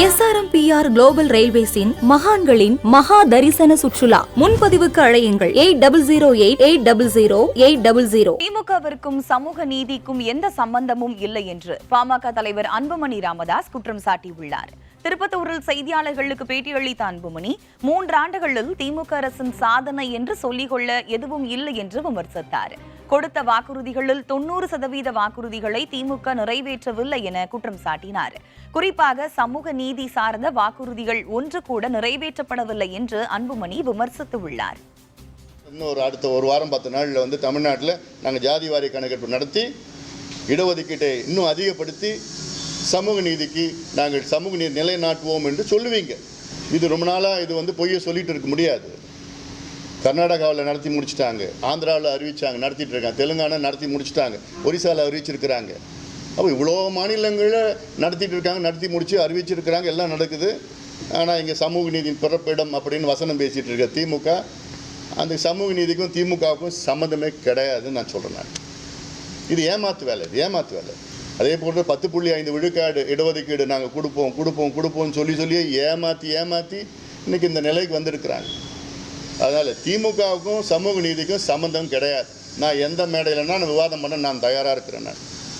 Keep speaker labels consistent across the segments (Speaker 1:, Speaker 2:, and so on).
Speaker 1: SRMPR global ரயில்வேஸின் மகான்களின் மகா தரிசன சுற்றுலா. முன்பதிவுக்கு அழையுங்கள் 8008800800.
Speaker 2: திமுகவிற்கும் சமூக நீதிக்கும் எந்த சம்பந்தமும் இல்லை என்று பாமக தலைவர் அன்புமணி ராமதாஸ் குற்றம் சாட்டியுள்ளார். திருப்பத்தூரில் செய்தியாளர்களுக்கு பேட்டியளித்த அன்புமணி 3 ஆண்டுகளில் திமுக அரசின் சாதனை என்று சொல்லிக்கொள்ள எதுவும் இல்லை என்று விமர்சித்தார். கொடுத்த வாக்குறுதிகளில் 90% வாக்குறுதிகளை திமுக நிறைவேற்றவில்லை என குற்றம் சாட்டினார். குறிப்பாக சமூக நீதி சார்ந்த வாக்குறுதிகள் ஒன்று கூட நிறைவேற்றப்படவில்லை என்று அன்புமணி விமர்சித்துள்ளார்.
Speaker 3: இன்னும் அடுத்த ஒரு வாரம் 10 நாளில் தமிழ்நாட்டில் நாங்கள் ஜாதிவாரி கணக்கெடுப்பு நடத்தி இடஒதுக்கீட்டை இன்னும் அதிகப்படுத்தி சமூக நீதிக்கு நாங்கள் சமூக நீதி நிலைநாட்டுவோம் என்று சொல்லுவீங்க. இது ரொம்ப நாளாக இது பொய்யை சொல்லிட்டு இருக்க முடியாது. கர்நாடகாவில் நடத்தி முடிச்சுட்டாங்க, ஆந்திராவில் அறிவிச்சாங்க, நடத்திட்டு இருக்காங்க, தெலுங்கானா நடத்தி முடிச்சுட்டாங்க, ஒரிசாவில் அறிவிச்சிருக்கிறாங்க. அப்போ இவ்வளோ மாநிலங்களில் நடத்திட்டு இருக்காங்க, நடத்தி முடிச்சு அறிவிச்சிருக்கிறாங்க, எல்லாம் நடக்குது. ஆனால் இங்கே சமூக நீதியின் பிறப்பிடம் அப்படின்னு வசனம் பேசிகிட்டு இருக்க திமுக, அந்த சமூக நீதிக்கும் திமுகவுக்கும் சம்மந்தமே கிடையாதுன்னு நான் சொல்கிறேன். இது ஏமாத்து வேலை, இது ஏமாத்து வேலை. அதே போன்று 10.5 விழுக்காடு இடஒதுக்கீடு நாங்கள் கொடுப்போம்னு சொல்லியே ஏமாற்றி இன்றைக்கி இந்த நிலைக்கு வந்திருக்கிறாங்க. அதனால் திமுகவுக்கும் சமூக நீதிக்கும் சம்மந்தம் கிடையாது. நான் எந்த மேடையிலன்னா நான் விவாதம் பண்ண நான் தயாராக இருக்கிறேன்.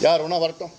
Speaker 3: யார் வேணால் வரட்டும்.